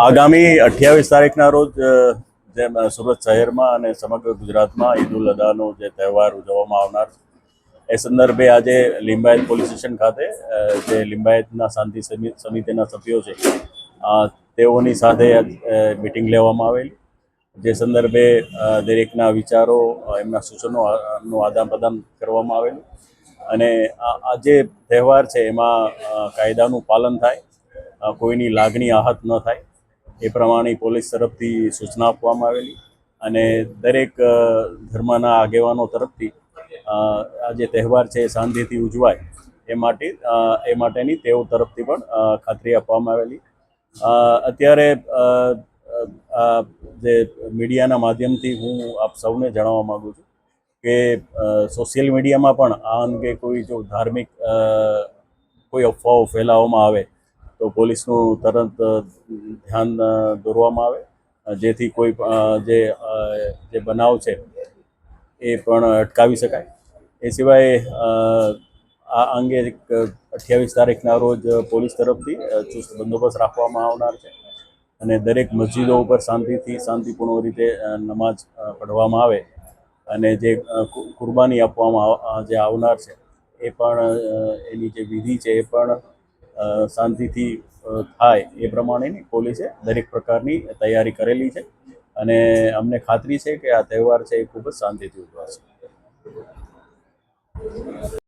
આગામી 28 તારીખના રોજ જેમ સુરત શહેરમાં અને સમગ્ર ગુજરાતમાં ઈદ ઉલ અદાનો જે તહેવાર ઉજવવામાં આવનાર છે એ સંદર્ભે આજે લિંબાયત પોલીસ સ્ટેશન ખાતે જે લિંબાયતના શાંતિ સમિતિના સભ્યો છે તેઓની સાથે મિટિંગ લેવામાં આવેલી, જે સંદર્ભે દરેકના વિચારો, એમના સૂચનોનું આદાન પ્રદાન કરવામાં આવેલું અને આ જે તહેવાર છે એમાં કાયદાનું પાલન થાય, કોઈની લાગણી આહત ન થાય એ પ્રમાણે પોલીસ તરફથી સૂચના આપવામાં આવેલી અને દરેક ધર્મના આગેવાનો તરફથી આ જે તહેવાર છે એ શાંતિથી ઉજવાય એ માટેની તેઓ તરફથી પણ ખાતરી આપવામાં આવેલી. અત્યારે જે મીડિયાના માધ્યમથી હું આપ સૌને જણાવવા માગું છું કે સોશિયલ મીડિયામાં પણ આ અંગે કોઈ જો ધાર્મિક કોઈ અફવાઓ ફેલાવવામાં આવે તો પોલીસનું તરત ધ્યાન દોરવામાં આવે, જેથી કોઈ જે બનાવ છે એ પણ અટકાવી શકાય. એ સિવાય આ અંગે 28 તારીખના રોજ પોલીસ તરફથી ચુસ્ત બંદોબસ્ત રાખવામાં આવનાર છે અને દરેક મસ્જિદો ઉપર શાંતિપૂર્ણ રીતે નમાઝ પઢવામાં આવે અને જે કુરબાની આપવામાં જે આવનાર છે એ પણ એની જે વિધિ છે એ પણ શાંતિથી થાય એ પ્રમાણેની પોલીસે દરેક પ્રકારની તૈયારી કરેલી છે અને અમને ખાતરી છે કે આ તહેવાર છે એ ખૂબ જ શાંતિથી ઉજવાશે.